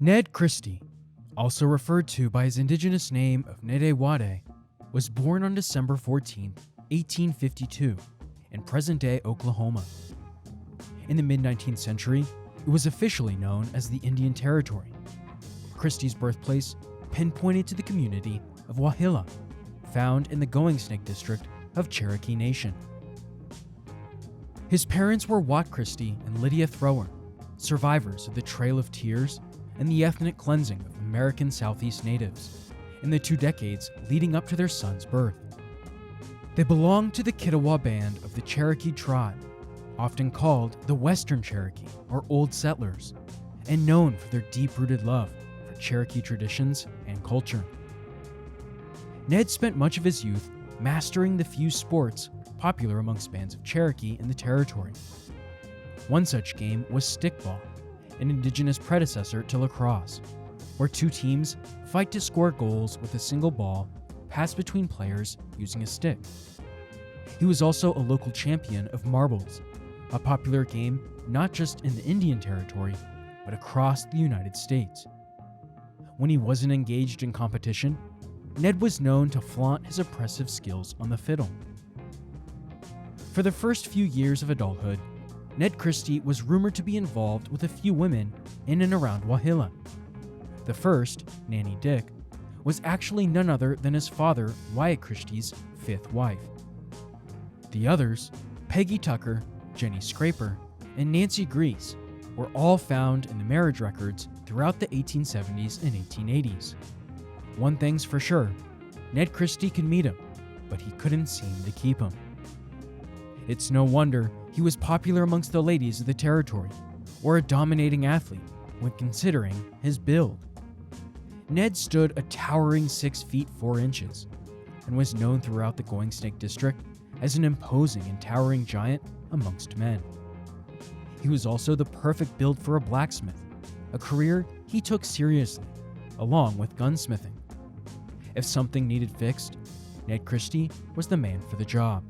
Ned Christie, also referred to by his indigenous name of NeDe WaDe, was born on December 14, 1852, in present-day Oklahoma. In the mid-19th century, it was officially known as the Indian Territory. Christie's birthplace pinpointed to the community of Wauhillau, found in the Goingsnake district of Cherokee Nation. His parents were Wat Christie and Lydia Thrower, survivors of the Trail of Tears and the ethnic cleansing of American Southeast natives in the 2 decades leading up to their son's birth. They belonged to the Kiowa band of the Cherokee tribe, often called the Western Cherokee or Old Settlers, and known for their deep-rooted love for Cherokee traditions and culture. Ned spent much of his youth mastering the few sports popular amongst bands of Cherokee in the territory. One such game was stickball, an indigenous predecessor to lacrosse, where 2 teams fight to score goals with a single ball passed between players using a stick. He was also a local champion of marbles, a popular game not just in the Indian Territory, but across the United States. When he wasn't engaged in competition, Ned was known to flaunt his impressive skills on the fiddle. For the first few years of adulthood, Ned Christie was rumored to be involved with a few women in and around Wauhillau. The first, Nanny Dick, was actually none other than his father, Wyatt Christie's 5th wife. The others, Peggy Tucker, Jenny Scraper, and Nancy Grease, were all found in the marriage records throughout the 1870s and 1880s. One thing's for sure, Ned Christie could meet him, but he couldn't seem to keep him. It's no wonder he was popular amongst the ladies of the territory, or a dominating athlete when considering his build. Ned stood a towering 6 feet 4 inches, and was known throughout the Goingsnake district as an imposing and towering giant amongst men. He was also the perfect build for a blacksmith, a career he took seriously, along with gunsmithing. If something needed fixed, Ned Christie was the man for the job.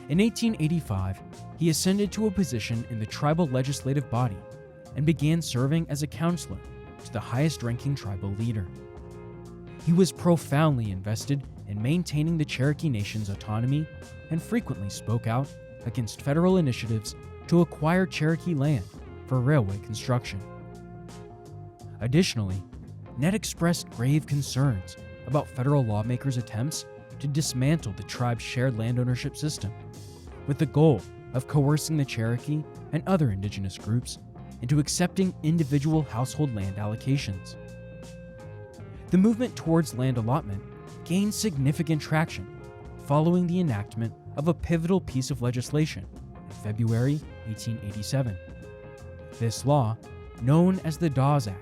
In 1885, he ascended to a position in the tribal legislative body and began serving as a counselor to the highest-ranking tribal leader. He was profoundly invested in maintaining the Cherokee Nation's autonomy and frequently spoke out against federal initiatives to acquire Cherokee land for railway construction. Additionally, Ned expressed grave concerns about federal lawmakers' attempts to dismantle the tribe's shared land ownership system, with the goal of coercing the Cherokee and other indigenous groups into accepting individual household land allocations. The movement towards land allotment gained significant traction following the enactment of a pivotal piece of legislation in February 1887. This law, known as the Dawes Act,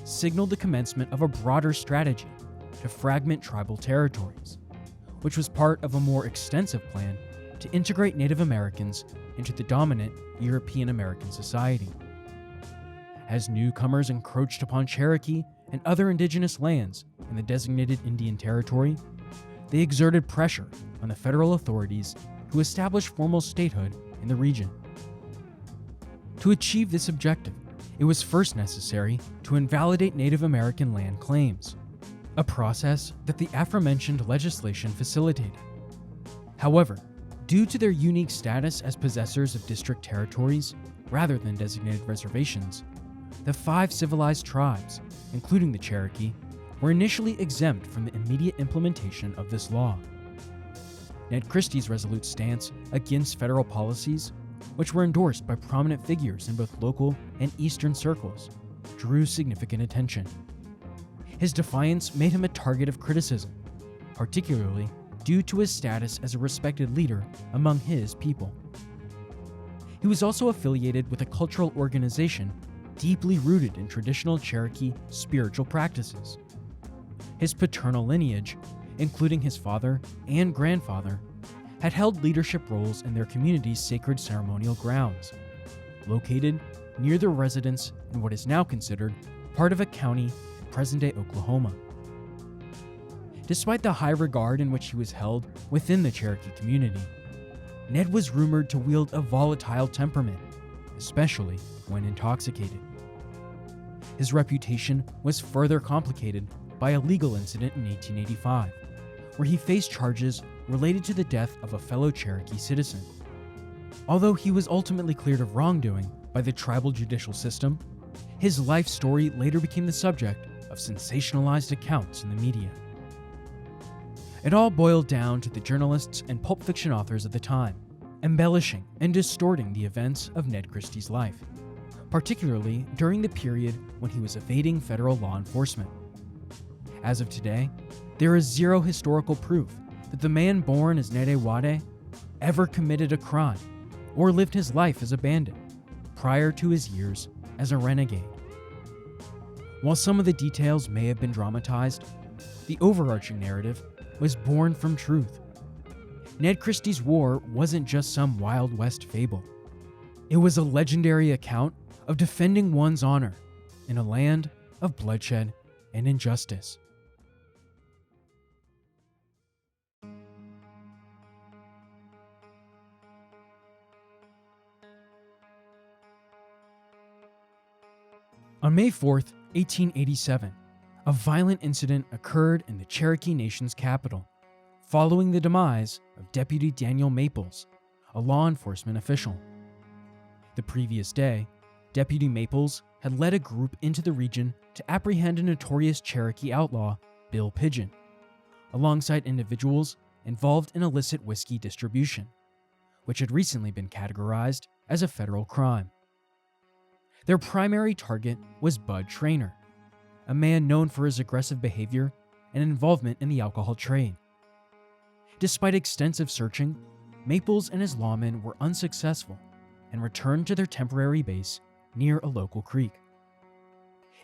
signaled the commencement of a broader strategy to fragment tribal territories, which was part of a more extensive plan to integrate Native Americans into the dominant European American society. As newcomers encroached upon Cherokee and other indigenous lands in the designated Indian Territory, they exerted pressure on the federal authorities to establish formal statehood in the region. To achieve this objective, it was first necessary to invalidate Native American land claims, a process that the aforementioned legislation facilitated. However, due to their unique status as possessors of district territories rather than designated reservations, the 5 civilized tribes, including the Cherokee, were initially exempt from the immediate implementation of this law. Ned Christie's resolute stance against federal policies, which were endorsed by prominent figures in both local and eastern circles, drew significant attention. His defiance made him a target of criticism, particularly due to his status as a respected leader among his people. He was also affiliated with a cultural organization deeply rooted in traditional Cherokee spiritual practices. His paternal lineage, including his father and grandfather, had held leadership roles in their community's sacred ceremonial grounds, located near their residence in what is now considered part of a county in present-day Oklahoma. Despite the high regard in which he was held within the Cherokee community, Ned was rumored to wield a volatile temperament, especially when intoxicated. His reputation was further complicated by a legal incident in 1885, where he faced charges related to the death of a fellow Cherokee citizen. Although he was ultimately cleared of wrongdoing by the tribal judicial system, his life story later became the subject of sensationalized accounts in the media. It all boiled down to the journalists and pulp fiction authors of the time, embellishing and distorting the events of Ned Christie's life, particularly during the period when he was evading federal law enforcement. As of today, there is zero historical proof that the man born as NeDe WaDe ever committed a crime or lived his life as a bandit prior to his years as a renegade. While some of the details may have been dramatized, the overarching narrative was born from truth. Ned Christie's war wasn't just some Wild West fable. It was a legendary account of defending one's honor in a land of bloodshed and injustice. On May 4th, 1887, a violent incident occurred in the Cherokee Nation's capital, following the demise of Deputy Daniel Maples, a law enforcement official. The previous day, Deputy Maples had led a group into the region to apprehend a notorious Cherokee outlaw, Bill Pigeon, alongside individuals involved in illicit whiskey distribution, which had recently been categorized as a federal crime. Their primary target was Bud Traynor, a man known for his aggressive behavior and involvement in the alcohol trade. Despite extensive searching, Maples and his lawmen were unsuccessful and returned to their temporary base near a local creek.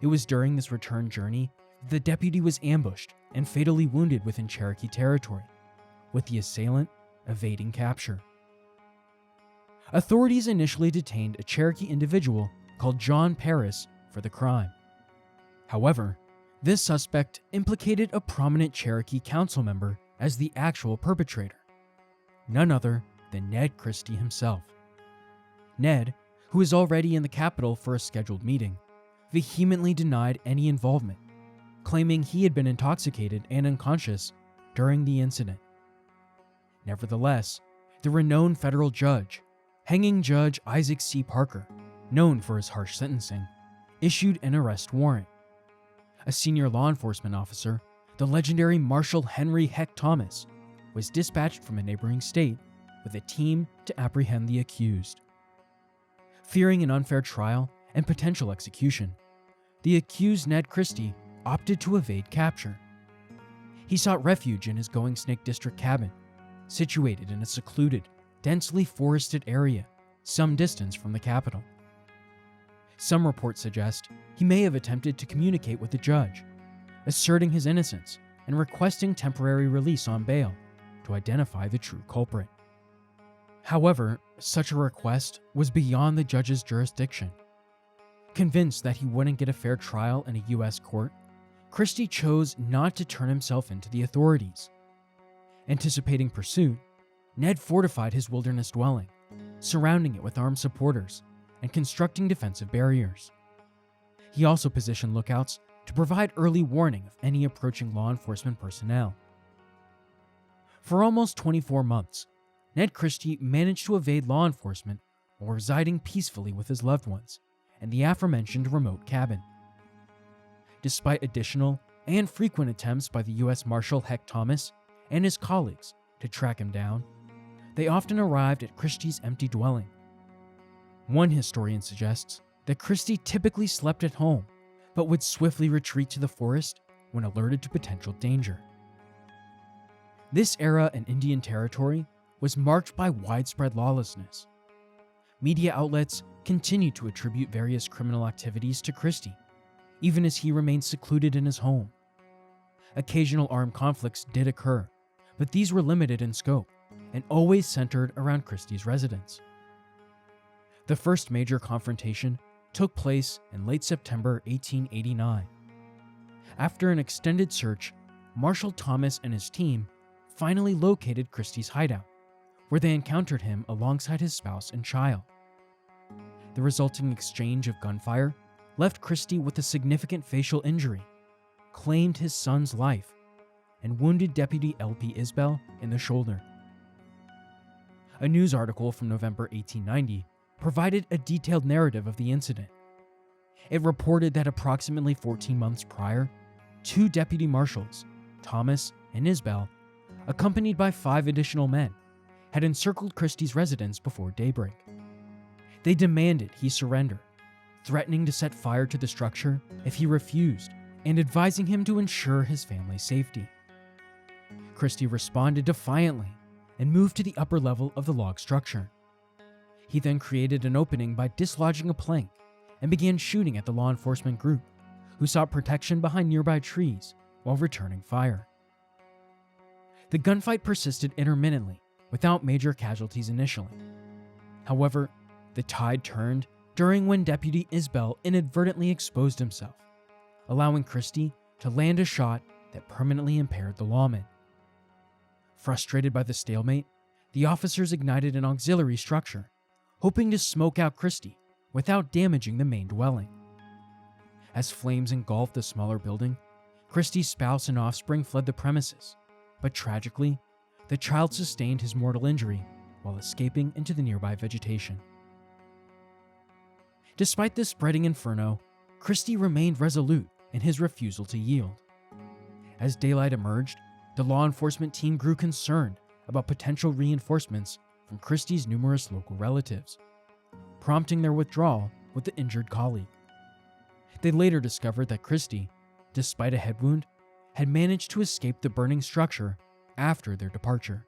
It was during this return journey that the deputy was ambushed and fatally wounded within Cherokee territory, with the assailant evading capture. Authorities initially detained a Cherokee individual called John Paris for the crime. However, this suspect implicated a prominent Cherokee council member as the actual perpetrator, none other than Ned Christie himself. Ned, who was already in the capital for a scheduled meeting, vehemently denied any involvement, claiming he had been intoxicated and unconscious during the incident. Nevertheless, the renowned federal judge, hanging Judge Isaac C. Parker, known for his harsh sentencing, issued an arrest warrant. A senior law enforcement officer, the legendary Marshal Henry Heck Thomas, was dispatched from a neighboring state with a team to apprehend the accused. Fearing an unfair trial and potential execution, the accused Ned Christie opted to evade capture. He sought refuge in his Goingsnake district cabin, situated in a secluded, densely forested area some distance from the capital. Some reports suggest he may have attempted to communicate with the judge, asserting his innocence and requesting temporary release on bail to identify the true culprit. However, such a request was beyond the judge's jurisdiction. Convinced that he wouldn't get a fair trial in a U.S. court, Christie chose not to turn himself into the authorities. Anticipating pursuit, Ned fortified his wilderness dwelling, surrounding it with armed supporters and constructing defensive barriers. He also positioned lookouts to provide early warning of any approaching law enforcement personnel. For almost 24 months, Ned Christie managed to evade law enforcement while residing peacefully with his loved ones in the aforementioned remote cabin. Despite additional and frequent attempts by the U.S. Marshal Heck Thomas and his colleagues to track him down, they often arrived at Christie's empty dwelling. One historian suggests that Christie typically slept at home, but would swiftly retreat to the forest when alerted to potential danger. This era in Indian Territory was marked by widespread lawlessness. Media outlets continued to attribute various criminal activities to Christie, even as he remained secluded in his home. Occasional armed conflicts did occur, but these were limited in scope and always centered around Christie's residence. The first major confrontation took place in late September 1889. After an extended search, Marshal Thomas and his team finally located Christie's hideout, where they encountered him alongside his spouse and child. The resulting exchange of gunfire left Christie with a significant facial injury, claimed his son's life, and wounded Deputy L.P. Isbell in the shoulder. A news article from November 1890 provided a detailed narrative of the incident. It reported that approximately 14 months prior, 2 deputy marshals, Thomas and Isbell, accompanied by 5 additional men, had encircled Christie's residence before daybreak. They demanded he surrender, threatening to set fire to the structure if he refused and advising him to ensure his family's safety. Christie responded defiantly and moved to the upper level of the log structure. He then created an opening by dislodging a plank and began shooting at the law enforcement group, who sought protection behind nearby trees while returning fire. The gunfight persisted intermittently without major casualties initially. However, the tide turned during when Deputy Isbell inadvertently exposed himself, allowing Christie to land a shot that permanently impaired the lawman. Frustrated by the stalemate, the officers ignited an auxiliary structure, hoping to smoke out Christie without damaging the main dwelling. As flames engulfed the smaller building, Christie's spouse and offspring fled the premises, but tragically, the child sustained his mortal injury while escaping into the nearby vegetation. Despite this spreading inferno, Christie remained resolute in his refusal to yield. As daylight emerged, the law enforcement team grew concerned about potential reinforcements from Christie's numerous local relatives, prompting their withdrawal with the injured colleague. They later discovered that Christie, despite a head wound, had managed to escape the burning structure after their departure.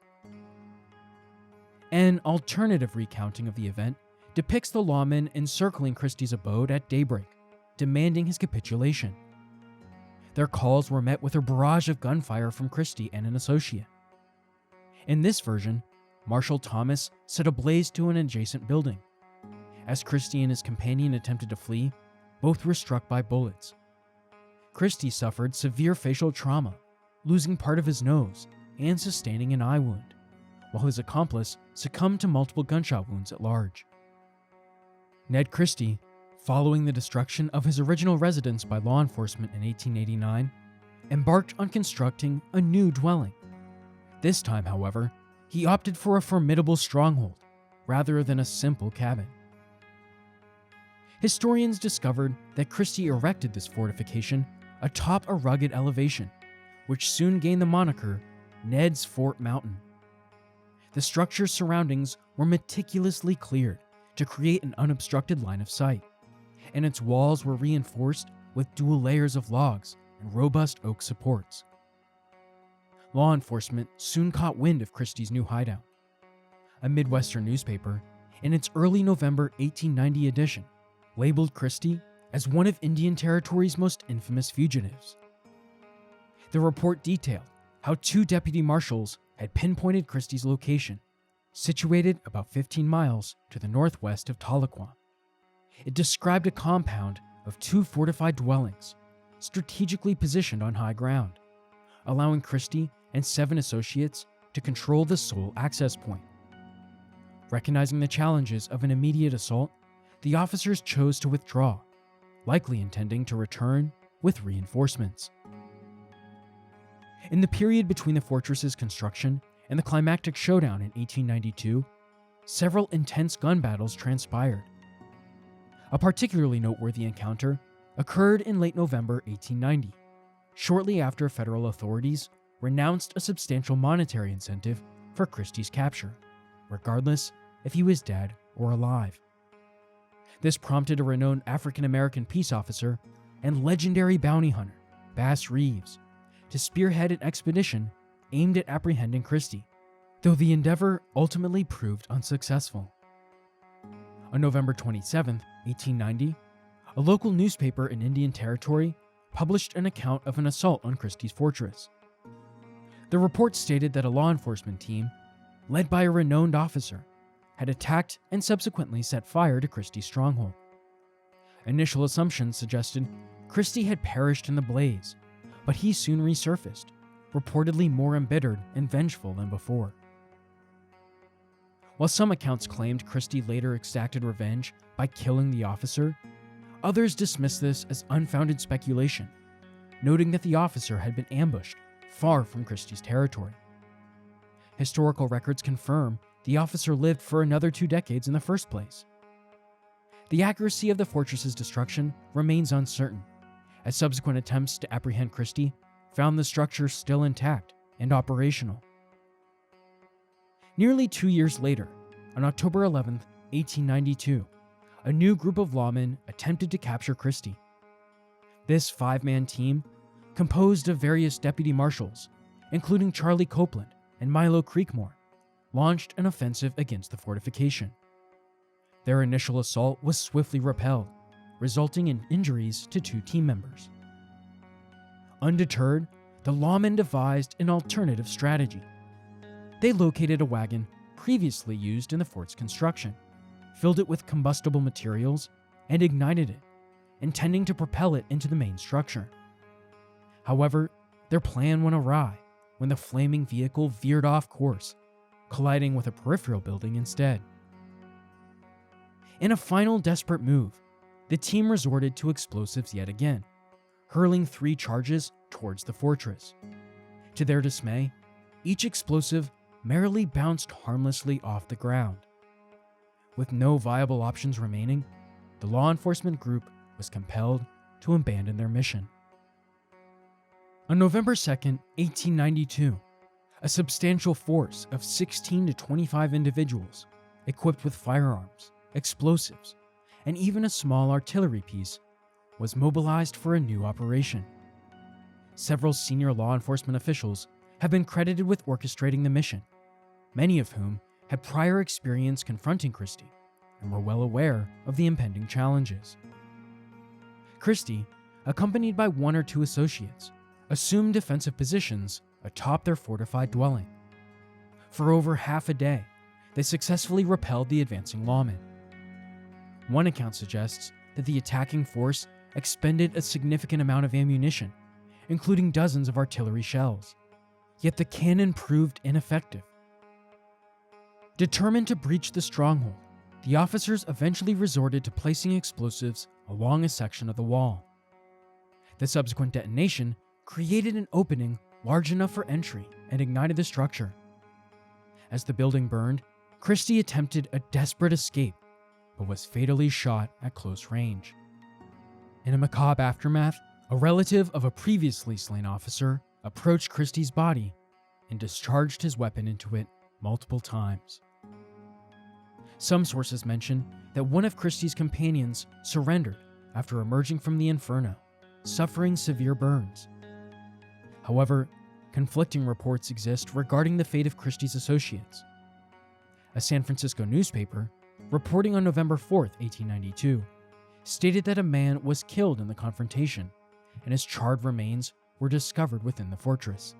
An alternative recounting of the event depicts the lawmen encircling Christie's abode at daybreak, demanding his capitulation. Their calls were met with a barrage of gunfire from Christie and an associate. In this version, Marshal Thomas set ablaze to an adjacent building. As Christie and his companion attempted to flee, both were struck by bullets. Christie suffered severe facial trauma, losing part of his nose and sustaining an eye wound, while his accomplice succumbed to multiple gunshot wounds at large. Ned Christie, following the destruction of his original residence by law enforcement in 1889, embarked on constructing a new dwelling. This time, however, he opted for a formidable stronghold rather than a simple cabin. Historians discovered that Christie erected this fortification atop a rugged elevation, which soon gained the moniker Ned's Fort Mountain. The structure's surroundings were meticulously cleared to create an unobstructed line of sight, and its walls were reinforced with dual layers of logs and robust oak supports. Law enforcement soon caught wind of Christie's new hideout. A Midwestern newspaper, in its early November 1890 edition, labeled Christie as one of Indian Territory's most infamous fugitives. The report detailed how 2 deputy marshals had pinpointed Christie's location, situated about 15 miles to the northwest of Tahlequah. It described a compound of 2 fortified dwellings, strategically positioned on high ground, allowing Christie and 7 associates to control the sole access point. Recognizing the challenges of an immediate assault, the officers chose to withdraw, likely intending to return with reinforcements. In the period between the fortress's construction and the climactic showdown in 1892, several intense gun battles transpired. A particularly noteworthy encounter occurred in late November 1890, shortly after federal authorities renounced a substantial monetary incentive for Christie's capture, regardless if he was dead or alive. This prompted a renowned African-American peace officer and legendary bounty hunter, Bass Reeves, to spearhead an expedition aimed at apprehending Christie, though the endeavor ultimately proved unsuccessful. On November 27, 1890, a local newspaper in Indian Territory published an account of an assault on Christie's fortress. The report stated that a law enforcement team, led by a renowned officer, had attacked and subsequently set fire to Christie's stronghold. Initial assumptions suggested Christie had perished in the blaze, but he soon resurfaced, reportedly more embittered and vengeful than before. While some accounts claimed Christie later exacted revenge by killing the officer, Others dismissed this as unfounded speculation, noting that the officer had been ambushed far from Christie's territory. Historical records confirm the officer lived for another 2 decades in the first place. The accuracy of the fortress's destruction remains uncertain, as subsequent attempts to apprehend Christie found the structure still intact and operational. Nearly 2 years later, on October 11, 1892, a new group of lawmen attempted to capture Christie. This 5-man team, composed of various deputy marshals, including Charlie Copeland and Milo Creekmore, launched an offensive against the fortification. Their initial assault was swiftly repelled, resulting in injuries to 2 team members. Undeterred, the lawmen devised an alternative strategy. They located a wagon previously used in the fort's construction, filled it with combustible materials, and ignited it, intending to propel it into the main structure. However, their plan went awry when the flaming vehicle veered off course, colliding with a peripheral building instead. In a final desperate move, the team resorted to explosives yet again, hurling 3 charges towards the fortress. To their dismay, each explosive merely bounced harmlessly off the ground. With no viable options remaining, the law enforcement group was compelled to abandon their mission. On November 2, 1892, a substantial force of 16 to 25 individuals, equipped with firearms, explosives, and even a small artillery piece, was mobilized for a new operation. Several senior law enforcement officials have been credited with orchestrating the mission, many of whom had prior experience confronting Christie and were well aware of the impending challenges. Christie, accompanied by 1 or 2 associates, assumed defensive positions atop their fortified dwelling. For over half a day, they successfully repelled the advancing lawmen. One account suggests that the attacking force expended a significant amount of ammunition, including dozens of artillery shells, yet the cannon proved ineffective. Determined to breach the stronghold, the officers eventually resorted to placing explosives along a section of the wall. The subsequent detonation created an opening large enough for entry and ignited the structure. As the building burned, Christie attempted a desperate escape, but was fatally shot at close range. In a macabre aftermath, a relative of a previously slain officer approached Christie's body and discharged his weapon into it multiple times. Some sources mention that one of Christie's companions surrendered after emerging from the inferno, suffering severe burns. However, conflicting reports exist regarding the fate of Christie's associates. A San Francisco newspaper, reporting on November 4, 1892, stated that a man was killed in the confrontation and his charred remains were discovered within the fortress.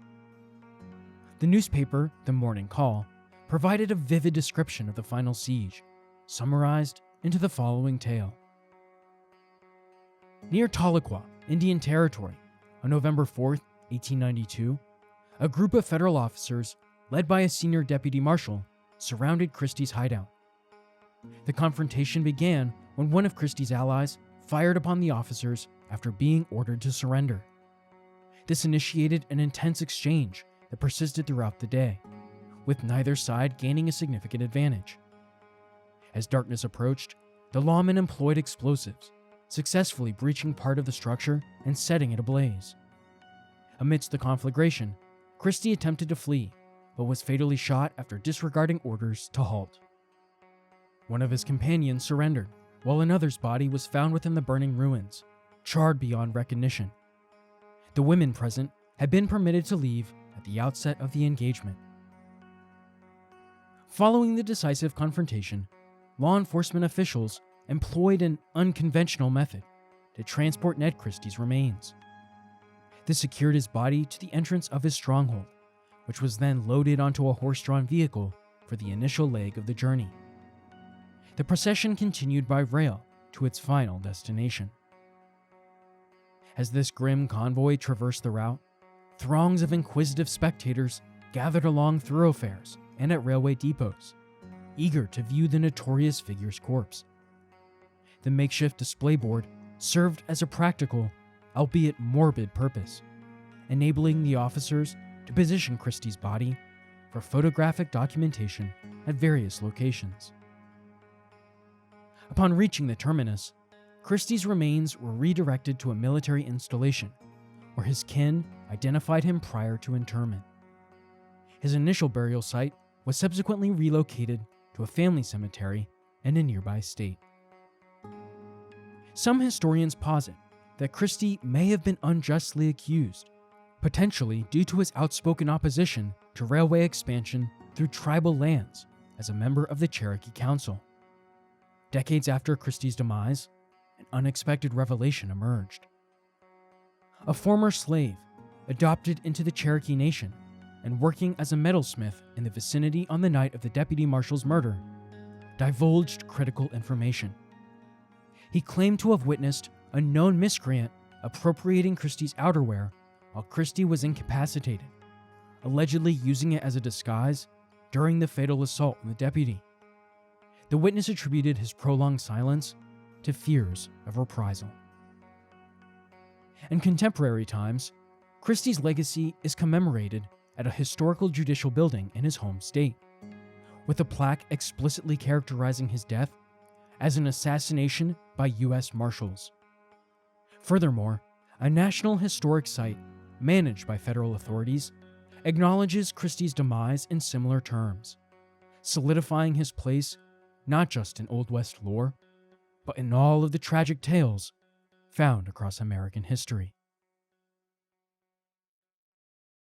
The newspaper, The Morning Call, provided a vivid description of the final siege, summarized into the following tale. Near Tahlequah, Indian Territory, on November 4, 1892, a group of federal officers, led by a senior deputy marshal, surrounded Christie's hideout. The confrontation began when one of Christie's allies fired upon the officers after being ordered to surrender. This initiated an intense exchange that persisted throughout the day, with neither side gaining a significant advantage. As darkness approached, the lawmen employed explosives, successfully breaching part of the structure and setting it ablaze. Amidst the conflagration, Christie attempted to flee, but was fatally shot after disregarding orders to halt. One of his companions surrendered, while another's body was found within the burning ruins, charred beyond recognition. The women present had been permitted to leave at the outset of the engagement. Following the decisive confrontation, law enforcement officials employed an unconventional method to transport Ned Christie's remains. They secured his body to the entrance of his stronghold, which was then loaded onto a horse-drawn vehicle for the initial leg of the journey. The procession continued by rail to its final destination. As this grim convoy traversed the route, throngs of inquisitive spectators gathered along thoroughfares and at railway depots, eager to view the notorious figure's corpse. The makeshift display board served as a practical, albeit morbid purpose, enabling the officers to position Christie's body for photographic documentation at various locations. Upon reaching the terminus, Christie's remains were redirected to a military installation where his kin identified him prior to interment. His initial burial site was subsequently relocated to a family cemetery in a nearby state. Some historians posit that Christie may have been unjustly accused, potentially due to his outspoken opposition to railway expansion through tribal lands as a member of the Cherokee Council. Decades after Christie's demise, an unexpected revelation emerged. A former slave, adopted into the Cherokee Nation and working as a metalsmith in the vicinity on the night of the deputy marshal's murder, divulged critical information. He claimed to have witnessed a known miscreant appropriating Christie's outerwear while Christie was incapacitated, allegedly using it as a disguise during the fatal assault on the deputy. The witness attributed his prolonged silence to fears of reprisal. In contemporary times, Christie's legacy is commemorated at a historical judicial building in his home state, with a plaque explicitly characterizing his death as an assassination by U.S. Marshals. Furthermore, a National Historic Site managed by federal authorities acknowledges Christie's demise in similar terms, solidifying his place not just in Old West lore, but in all of the tragic tales found across American history.